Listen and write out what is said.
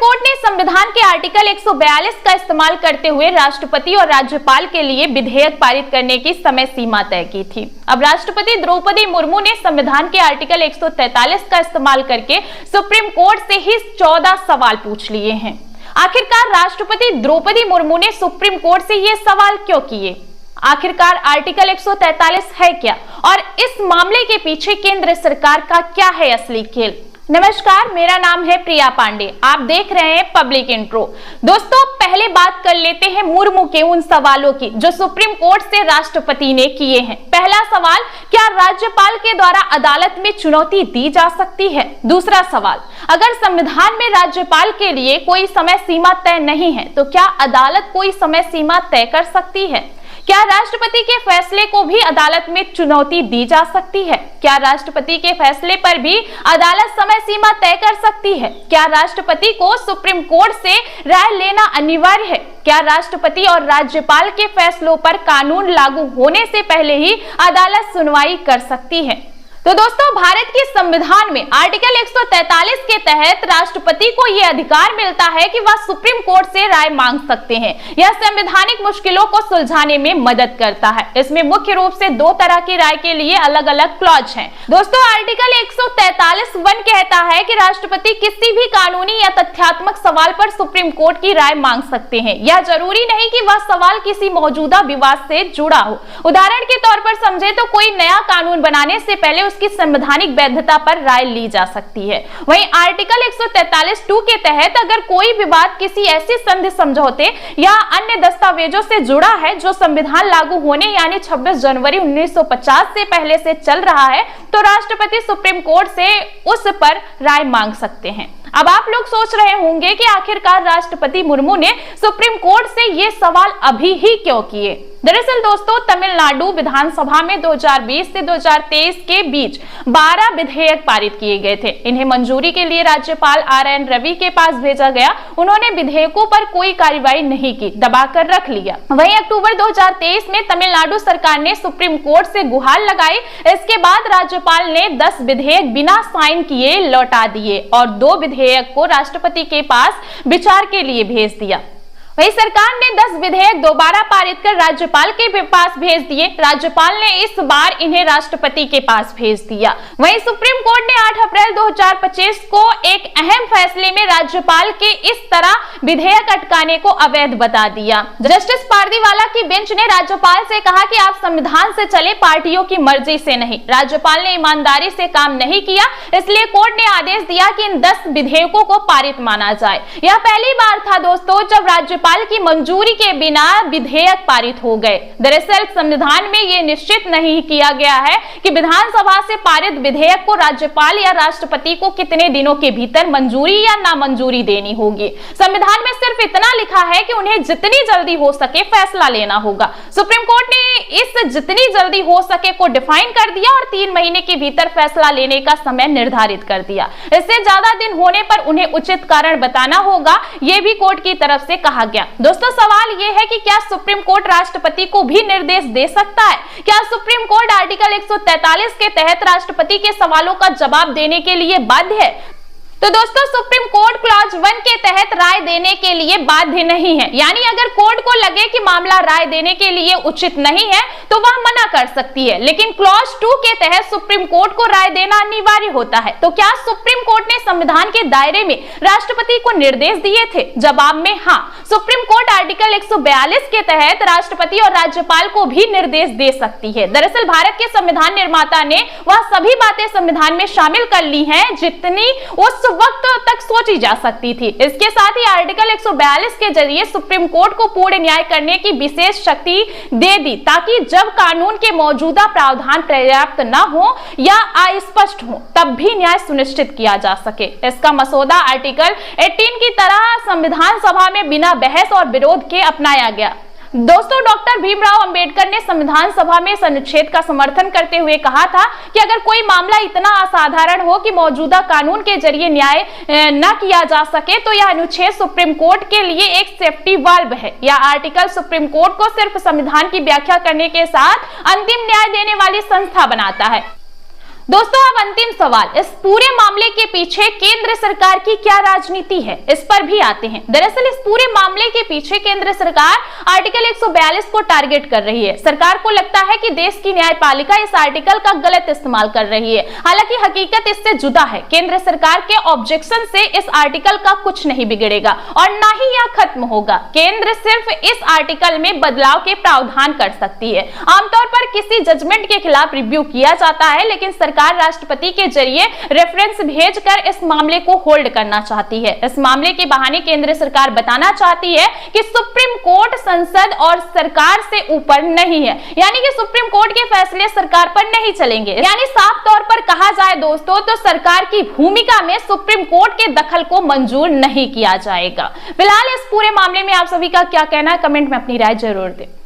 Court ने संविधान के आर्टिकल 142 का इस्तेमाल करते हुए राष्ट्रपति और राज्यपाल के लिए विधेयक पारित करने की समय सीमा तय की थी। अब राष्ट्रपति द्रौपदी मुर्मू ने संविधान के आर्टिकल 143 का इस्तेमाल करके सुप्रीम कोर्ट से ही 14 सवाल पूछ लिए हैं। आखिरकार राष्ट्रपति द्रौपदी मुर्मू ने सुप्रीम कोर्ट से ये सवाल क्यों किए? आखिरकार आर्टिकल 143 है क्या और इस मामले के पीछे केंद्र सरकार का क्या है असली खेल? नमस्कार, मेरा नाम है प्रिया पांडे। आप देख रहे हैं पब्लिक इंट्रो। दोस्तों, पहले बात कर लेते हैं मुर्मू के उन सवालों की जो सुप्रीम कोर्ट से राष्ट्रपति ने किए हैं। पहला सवाल, क्या राज्यपाल के द्वारा अदालत में चुनौती दी जा सकती है? दूसरा सवाल, अगर संविधान में राज्यपाल के लिए कोई समय सीमा तय नहीं है तो क्या अदालत कोई समय सीमा तय कर सकती है? क्या राष्ट्रपति के फैसले को भी अदालत में चुनौती दी जा सकती है? क्या राष्ट्रपति के फैसले पर भी अदालत समय सीमा तय कर सकती है? क्या राष्ट्रपति को सुप्रीम कोर्ट से राय लेना अनिवार्य है? क्या राष्ट्रपति और राज्यपाल के फैसलों पर कानून लागू होने से पहले ही अदालत सुनवाई कर सकती है? तो दोस्तों, भारत के संविधान में आर्टिकल 143 के तहत राष्ट्रपति को यह अधिकार मिलता है कि वह सुप्रीम कोर्ट से राय मांग सकते हैं। यह संवैधानिक मुश्किलों को सुलझाने में मदद करता है। इसमें मुख्य रूप से दो तरह की राय के लिए अलग अलग क्लॉज हैं। दोस्तों, आर्टिकल 143(1) कहता है कि राष्ट्रपति किसी भी कानूनी या तथ्यात्मक सवाल पर सुप्रीम कोर्ट की राय मांग सकते हैं। यह जरूरी नहीं कि वह सवाल किसी मौजूदा विवाद से जुड़ा हो। उदाहरण के तौर पर समझे तो कोई नया कानून बनाने से पहले उसकी संवैधानिक वैधता पर राय ली जा सकती है। वहीं आर्टिकल 143(2) के तहत अगर कोई विवाद किसी ऐसी संधि समझौते या अन्य दस्तावेजों से जुड़ा है जो संविधान लागू होने यानी 26 जनवरी 1950 से पहले से चल रहा है तो राष्ट्रपति सुप्रीम कोर्ट से उस पर राय मांग सकते हैं। अब आप लोग सोच रहे होंगे कि आखिरकार राष्ट्रपति मुर्मू ने सुप्रीम कोर्ट से ये सवाल अभी ही क्यों किए? दरअसल दोस्तों, तमिलनाडु विधानसभा में 2020 से 2023 के बीच 12 विधेयक पारित किए गए थे। इन्हें मंजूरी के लिए राज्यपाल RN रवि के पास भेजा गया। उन्होंने विधेयकों पर कोई कार्रवाई नहीं की, दबाकर रख लिया। वहीं अक्टूबर 2023 में तमिलनाडु सरकार ने सुप्रीम कोर्ट से गुहार लगाई। इसके बाद राज्यपाल ने 10 विधेयक बिना साइन किए लौटा दिए और 2 विधेयक को राष्ट्रपति के पास विचार के लिए भेज दिया। वहीं सरकार ने 10 विधेयक दोबारा पारित कर राज्यपाल के पास भेज दिए। राज्यपाल ने इस बार इन्हें राष्ट्रपति के पास भेज दिया। वहीं सुप्रीम कोर्ट ने 8 अप्रैल 2025 को एक अहम फैसले में राज्यपाल के इस तरह विधेयक अटकाने को अवैध बता दिया। जस्टिस पारदीवाला की बेंच ने राज्यपाल से कहा कि आप संविधान से चले, पार्टियों की मर्जी से नहीं। राज्यपाल ने ईमानदारी से काम नहीं किया, इसलिए कोर्ट ने आदेश दिया कि इन 10 विधेयकों को पारित माना जाए। यह पहली बार था दोस्तों जब राज्यपाल की मंजूरी के बिना विधेयक पारित हो गए। दरअसल संविधान में यह निश्चित नहीं किया गया है कि विधानसभा से पारित विधेयक को राज्यपाल या राष्ट्रपति को कितने दिनों के भीतर मंजूरी या नामंजूरी देनी होगी। संविधान में सिर्फ इतना लिखा है कि उन्हें जितनी जल्दी हो सके फैसला लेना होगा। सुप्रीम कोर्ट ने इस जितनी जल्दी हो सके को डिफाइन कर दिया और 3 महीने के भीतर फैसला लेने का समय निर्धारित कर दिया। इससे ज्यादा दिन होने पर उन्हें उचित कारण बताना होगा, यह भी कोर्ट की तरफ से कहा गया। दोस्तों, सवाल यह है कि क्या सुप्रीम कोर्ट राष्ट्रपति को भी निर्देश दे सकता है? क्या सुप्रीम कोर्ट आर्टिकल 143 के तहत राष्ट्रपति के सवालों का जवाब देने के लिए बाध्य है? तो दोस्तों, सुप्रीम कोर्ट क्लॉज 1 के तहत राय देने के लिए बाध्य नहीं है। यानी अगर कोर्ट को लगे कि मामला राय देने के लिए उचित नहीं है तो वह मना कर सकती है, लेकिन क्लॉज 2 के तहत सुप्रीम कोर्ट को राय देना अनिवार्य होता है। तो क्या सुप्रीम कोर्ट ने संविधान के दायरे में राष्ट्रपति को निर्देश दिए थे? जवाब में हाँ। सुप्रीम कोर्ट आर्टिकल 142 के तहत राष्ट्रपति और राज्यपाल को भी निर्देश दे सकती है। दरअसल भारत के संविधान निर्माता ने वह सभी बातें संविधान में शामिल कर ली हैं जितनी उस वक्त तक सोची जा सकती थी। इसके साथ ही आर्टिकल 142 के जरिए सुप्रीम कोर्ट को पूर्ण न्याय करने की विशेष शक्ति दे दी ताकि जब कानून के मौजूदा प्रावधान पर्याप्त न हो या अस्पष्ट हो तब भी न्याय सुनिश्चित किया जा सके। इसका मसौदा आर्टिकल 18 की तरह संविधान सभा में बिना बहस और विरोध के अपनाया गया। दोस्तों, डॉक्टर भीमराव अंबेडकर ने संविधान सभा में इस अनुच्छेद का समर्थन करते हुए कहा था कि अगर कोई मामला इतना असाधारण हो कि मौजूदा कानून के जरिए न्याय न किया जा सके तो यह अनुच्छेद सुप्रीम कोर्ट के लिए एक सेफ्टी वाल्व है। यह आर्टिकल सुप्रीम कोर्ट को सिर्फ संविधान की व्याख्या करने के साथ अंतिम न्याय देने वाली संस्था बनाता है। दोस्तों अब अंतिम सवाल, इस पूरे मामले के पीछे केंद्र सरकार की क्या राजनीति है, इस पर भी आते हैं। दरअसल इस पूरे मामले के पीछे केंद्र सरकार आर्टिकल 142 को टारगेट कर रही है। सरकार को लगता है कि देश की न्यायपालिका इस आर्टिकल का गलत इस्तेमाल कर रही है। हालांकि हकीकत इससे जुदा है। केंद्र सरकार के ऑब्जेक्शन से इस आर्टिकल का कुछ नहीं बिगड़ेगा और ना ही यह खत्म होगा। केंद्र सिर्फ इस आर्टिकल में बदलाव के प्रावधान कर सकती है। आमतौर पर किसी जजमेंट के खिलाफ रिव्यू किया जाता है, लेकिन सरकार राष्ट्रपति के जरिए रेफरेंस भेजकर इस मामले को होल्ड करना चाहती है। इस मामले के बहाने केंद्र सरकार बताना चाहती है कि सुप्रीम कोर्ट संसद और सरकार से ऊपर नहीं है, यानी कि सुप्रीम कोर्ट के फैसले सरकार पर नहीं चलेंगे। यानी साफ तौर पर कहा जाए दोस्तों तो सरकार की भूमिका में सुप्रीम कोर्ट के दखल को मंजूर नहीं किया जाएगा। फिलहाल इस पूरे मामले में आप सभी का क्या कहना है, कमेंट में अपनी राय जरूर दें।